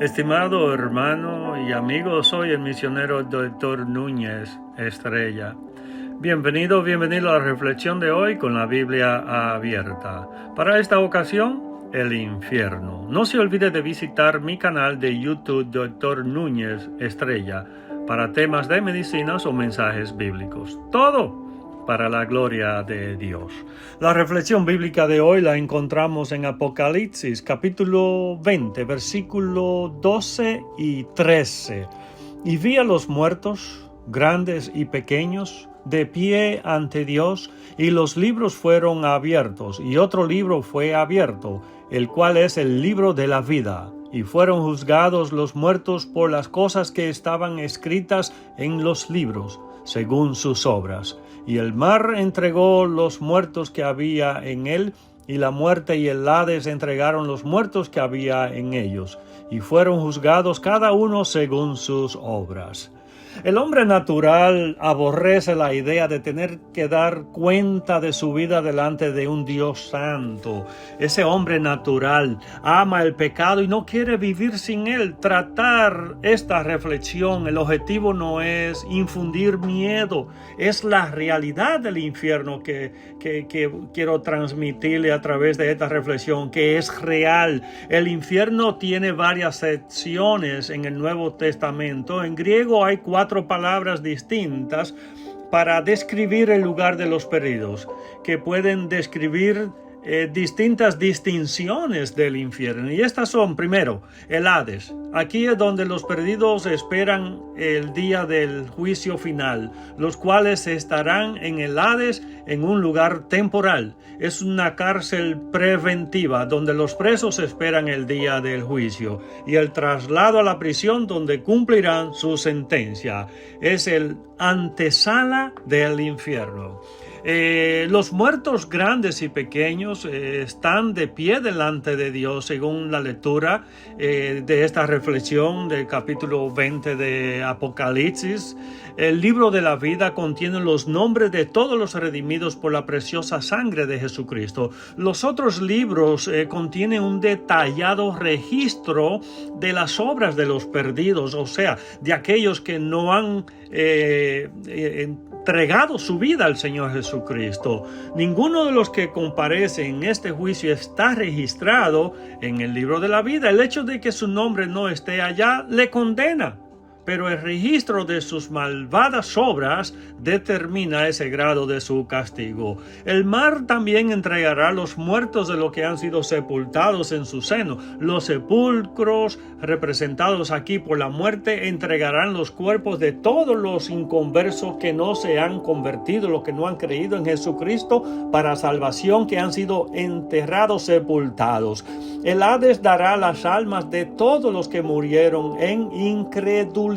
Estimado hermano y amigo, soy el misionero Dr. Núñez Estrella. Bienvenido a la reflexión de hoy con la Biblia abierta. Para esta ocasión, el infierno. No se olvide de visitar mi canal de YouTube Dr. Núñez Estrella para temas de medicinas o mensajes bíblicos. Todo para la gloria de Dios. La reflexión bíblica de hoy la encontramos en Apocalipsis, capítulo 20, versículo 12 y 13. Y vi a los muertos, grandes y pequeños, de pie ante Dios, y los libros fueron abiertos, y otro libro fue abierto, el cual es el libro de la vida. Y fueron juzgados los muertos por las cosas que estaban escritas en los libros, según sus obras. Y el mar entregó los muertos que había en él, y la muerte y el Hades entregaron los muertos que había en ellos, y fueron juzgados cada uno según sus obras. El hombre natural aborrece la idea de tener que dar cuenta de su vida delante de un Dios santo. Ese hombre natural ama el pecado y no quiere vivir sin él. Tratar esta reflexión, el objetivo no es infundir miedo, es la realidad del infierno que quiero transmitirle a través de esta reflexión, que es real. El infierno tiene varias secciones en el Nuevo Testamento. En griego hay 4 palabras distintas para describir el lugar de los perdidos, que pueden describir distintas distinciones del infierno. Y estas son, primero, el Hades. Aquí es donde los perdidos esperan el día del juicio final, los cuales estarán en el Hades en un lugar temporal. Es una cárcel preventiva donde los presos esperan el día del juicio, y el traslado a la prisión donde cumplirán su sentencia. Es el antesala del infierno. Los muertos grandes y pequeños están de pie delante de Dios según la lectura de esta reflexión del capítulo 20 de Apocalipsis. El libro de la vida contiene los nombres de todos los redimidos por la preciosa sangre de Jesucristo. Los otros libros contienen un detallado registro de las obras de los perdidos, o sea, de aquellos que no han entregado su vida al Señor Jesucristo. Ninguno de los que comparecen en este juicio está registrado en el libro de la vida. El hecho de que su nombre no esté allá le condena, pero el registro de sus malvadas obras determina ese grado de su castigo. El mar también entregará los muertos de los que han sido sepultados en su seno. Los sepulcros representados aquí por la muerte entregarán los cuerpos de todos los inconversos que no se han convertido, los que no han creído en Jesucristo para salvación, que han sido enterrados, sepultados. El Hades dará las almas de todos los que murieron en incredulidad.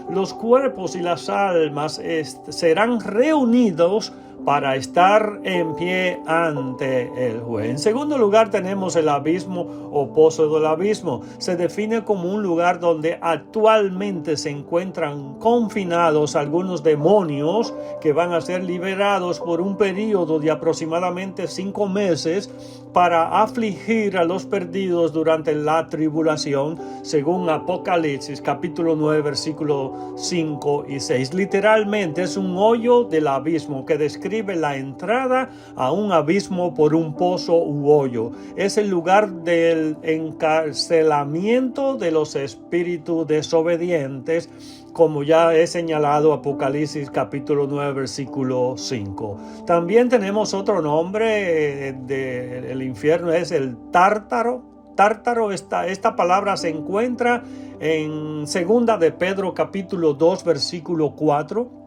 Los cuerpos y las almas serán reunidos para estar en pie ante el juez. En segundo lugar, tenemos el abismo o pozo del abismo. Se define como un lugar donde actualmente se encuentran confinados algunos demonios que van a ser liberados por un periodo de aproximadamente 5 meses para afligir a los perdidos durante la tribulación, según Apocalipsis capítulo 9 versículo 5 y 6. Literalmente es un hoyo del abismo que describe la entrada a un abismo por un pozo u hoyo. Es el lugar del encarcelamiento de los espíritus desobedientes, como ya he señalado Apocalipsis capítulo 9 versículo 5. También tenemos otro nombre del infierno, es el Tártaro. Tártaro, esta palabra se encuentra en segunda de Pedro capítulo 2 versículo 4.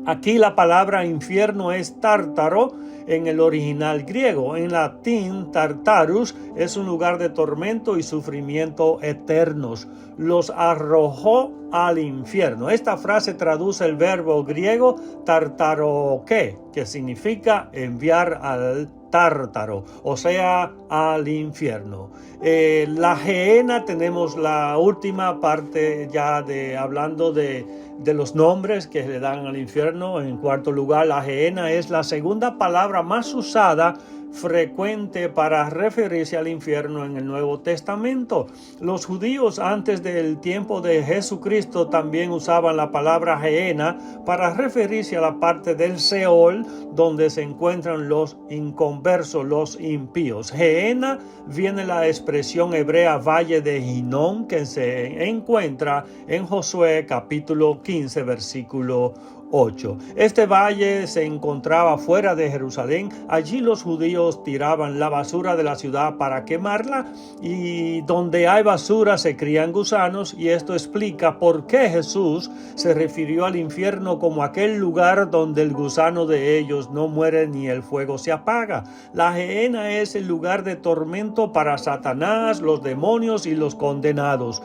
Aquí la palabra infierno es tártaro en el original griego. En latín, tartarus es un lugar de tormento y sufrimiento eternos. Los arrojó al infierno. Esta frase traduce el verbo griego tartaroque, que significa enviar al Tártaro, o sea, al infierno. La Gehenna, tenemos la última parte ya hablando de los nombres que le dan al infierno. En cuarto lugar, la Gehenna es la segunda palabra más usada frecuente para referirse al infierno en el Nuevo Testamento. Los judíos antes del tiempo de Jesucristo también usaban la palabra Gehenna para referirse a la parte del Seol donde se encuentran los inconversos, los impíos. Gehenna viene la expresión hebrea valle de Hinnom, que se encuentra en Josué capítulo 15 versículo 8. Este valle se encontraba fuera de Jerusalén. Allí los judíos tiraban la basura de la ciudad para quemarla, y donde hay basura se crían gusanos, y esto explica por qué Jesús se refirió al infierno como aquel lugar donde el gusano de ellos no muere ni el fuego se apaga. La Gehenna es el lugar de tormento para Satanás, los demonios y los condenados.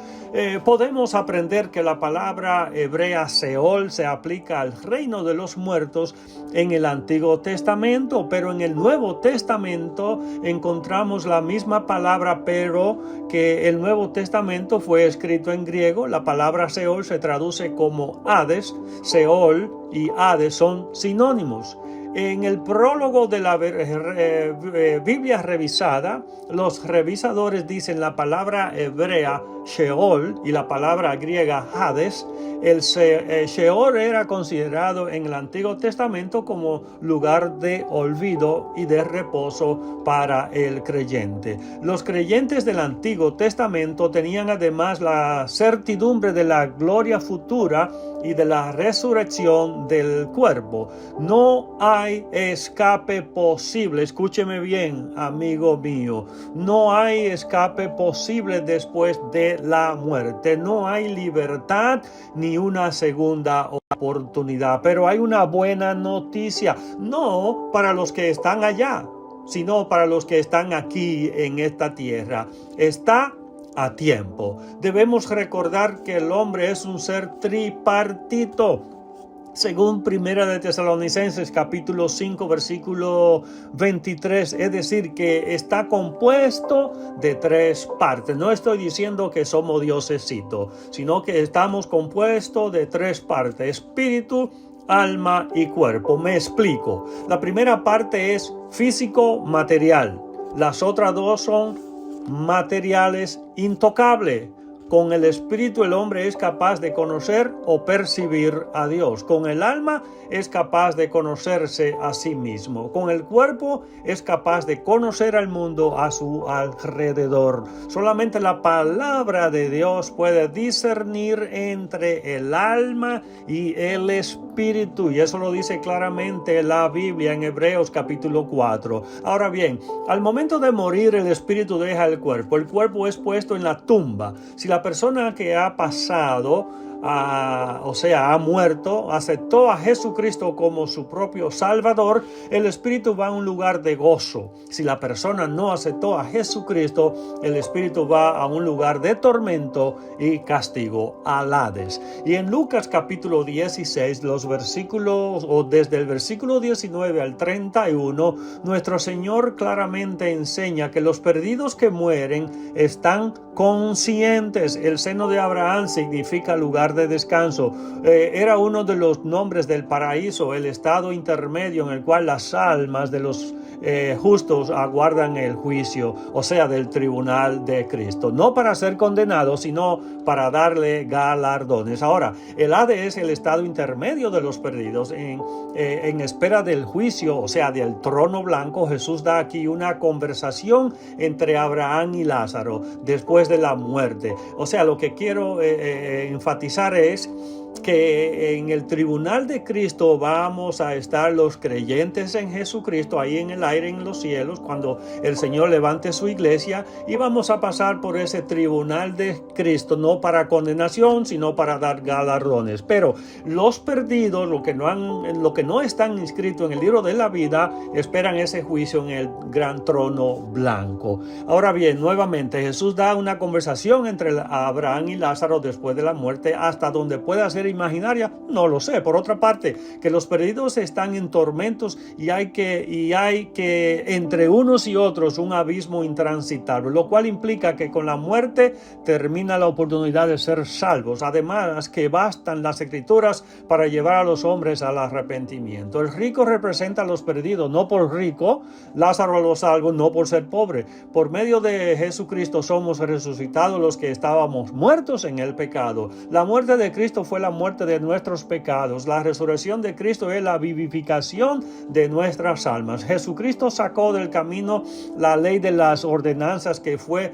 Podemos aprender que la palabra hebrea Seol se aplica al reino de los muertos en el Antiguo Testamento, pero en el Nuevo Testamento encontramos la misma palabra, pero que el Nuevo Testamento fue escrito en griego. La palabra Seol se traduce como Hades. Seol y Hades son sinónimos. En el prólogo de la Biblia revisada, los revisadores dicen la palabra hebrea Sheol y la palabra griega Hades. El Sheol era considerado en el Antiguo Testamento como lugar de olvido y de reposo para el creyente. Los creyentes del Antiguo Testamento tenían además la certidumbre de la gloria futura y de la resurrección del cuerpo. No hay escape posible. Escúcheme bien, amigo mío. No hay escape posible después de la muerte. No hay libertad ni una segunda oportunidad. Pero hay una buena noticia, no para los que están allá, sino para los que están aquí en esta tierra. Está a tiempo. Debemos recordar que el hombre es un ser tripartito. Según Primera de Tesalonicenses capítulo 5 versículo 23, es decir, que está compuesto de tres partes. No estoy diciendo que somos diosesitos, sino que estamos compuestos de tres partes: espíritu, alma y cuerpo. Me explico. La primera parte es físico, material. Las otras dos son materiales, intocables. Con el espíritu el hombre es capaz de conocer o percibir a Dios. Con el alma es capaz de conocerse a sí mismo. Con el cuerpo es capaz de conocer al mundo a su alrededor. Solamente la palabra de Dios puede discernir entre el alma y el espíritu. Y eso lo dice claramente la Biblia en Hebreos capítulo 4. Ahora bien, al momento de morir el espíritu deja el cuerpo. El cuerpo es puesto en la tumba. Si la persona que ha pasado, ha muerto, aceptó a Jesucristo como su propio Salvador, el espíritu va a un lugar de gozo. Si la persona no aceptó a Jesucristo, el espíritu va a un lugar de tormento y castigo, al Hades. Y en Lucas capítulo 16, los versículos, o desde el versículo 19 al 31, nuestro Señor claramente enseña que los perdidos que mueren están conscientes. El seno de Abraham significa lugar de descanso. Era uno de los nombres del paraíso, el estado intermedio en el cual las almas de los justos aguardan el juicio, o sea, del tribunal de Cristo, no para ser condenados, sino para darle galardones. Ahora, el Hades es el estado intermedio de los perdidos en espera del juicio, o sea, del trono blanco. Jesús da aquí una conversación entre Abraham y Lázaro después de la muerte. O sea, lo que quiero enfatizar es que en el tribunal de Cristo vamos a estar los creyentes en Jesucristo ahí en el aire, en los cielos, cuando el Señor levante su iglesia, y vamos a pasar por ese tribunal de Cristo, no para condenación, sino para dar galardones. Pero los perdidos, los que no están inscritos en el libro de la vida, esperan ese juicio en el gran trono blanco. Ahora bien, nuevamente Jesús da una conversación entre Abraham y Lázaro después de la muerte, hasta donde pueda ser ser imaginaria, no lo sé. Por otra parte, que los perdidos están en tormentos y hay que entre unos y otros un abismo intransitable, lo cual implica que con la muerte termina la oportunidad de ser salvos. Además, que bastan las escrituras para llevar a los hombres al arrepentimiento. El rico representa a los perdidos, no por rico. Lázaro a los salvos, no por ser pobre. Por medio de Jesucristo somos resucitados los que estábamos muertos en el pecado. La muerte de Cristo fue la muerte de nuestros pecados. La resurrección de Cristo es la vivificación de nuestras almas. Jesucristo sacó del camino la ley de las ordenanzas, que fue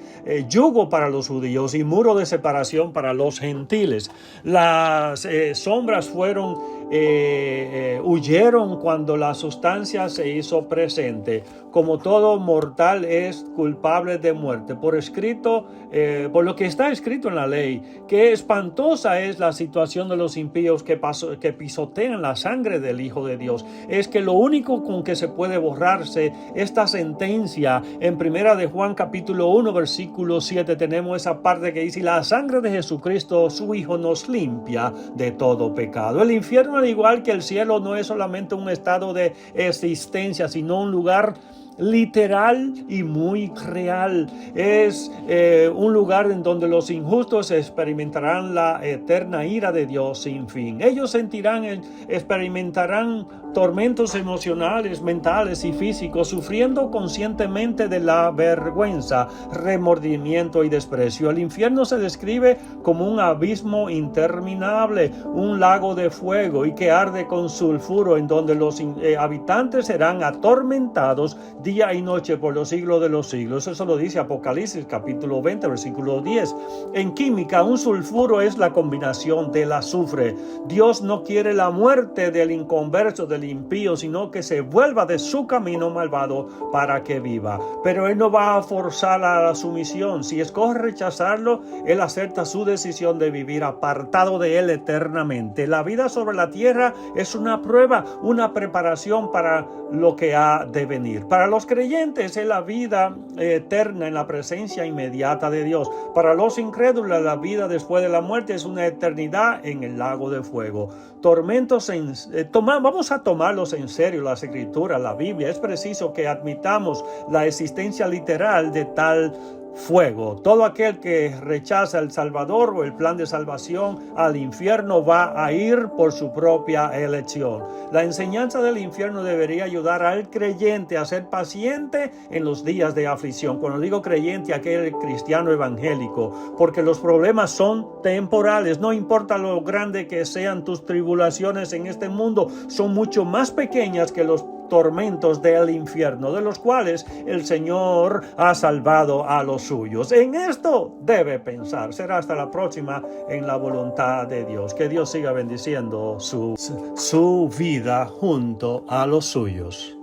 yugo para los judíos y muro de separación para los gentiles. Las sombras huyeron cuando la sustancia se hizo presente. Como todo mortal es culpable de muerte. Por lo que está escrito en la ley, que espantosa es la situación de los impíos que pisotean la sangre del Hijo de Dios. Es que lo único con que se puede borrarse esta sentencia, en primera de Juan capítulo 1 versículo 7 tenemos esa parte que dice: la sangre de Jesucristo su Hijo nos limpia de todo pecado. El infierno, al igual que el cielo, no es solamente un estado de existencia, sino un lugar literal y muy real. Es un lugar en donde los injustos experimentarán la eterna ira de Dios sin fin. Ellos experimentarán tormentos emocionales, mentales y físicos, sufriendo conscientemente de la vergüenza, remordimiento y desprecio. El infierno se describe como un abismo interminable, un lago de fuego y que arde con sulfuro, en donde los habitantes serán atormentados día y noche por los siglos de los siglos. Eso lo dice Apocalipsis capítulo 20 versículo 10. En química, un sulfuro es la combinación del azufre. Dios no quiere la muerte del inconverso, del impío, sino que se vuelva de su camino malvado para que viva. Pero Él no va a forzar a la sumisión. Si escoge rechazarlo, Él acepta su decisión de vivir apartado de Él eternamente. La vida sobre la tierra es una prueba, una preparación para lo que ha de venir. Para los creyentes es la vida eterna en la presencia inmediata de Dios. Para los incrédulos, la vida después de la muerte es una eternidad en el lago de fuego. Vamos a tomarlos en serio, las escrituras, la Biblia. Es preciso que admitamos la existencia literal de tal fuego. Todo aquel que rechaza el Salvador o el plan de salvación al infierno va a ir por su propia elección. La enseñanza del infierno debería ayudar al creyente a ser paciente en los días de aflicción. Cuando digo creyente, aquel cristiano evangélico, porque los problemas son temporales. No importa lo grande que sean tus tribulaciones en este mundo, son mucho más pequeñas que los tormentos del infierno, de los cuales el Señor ha salvado a los suyos. En esto debe pensar. Será hasta la próxima en la voluntad de Dios. Que Dios siga bendiciendo su vida junto a los suyos.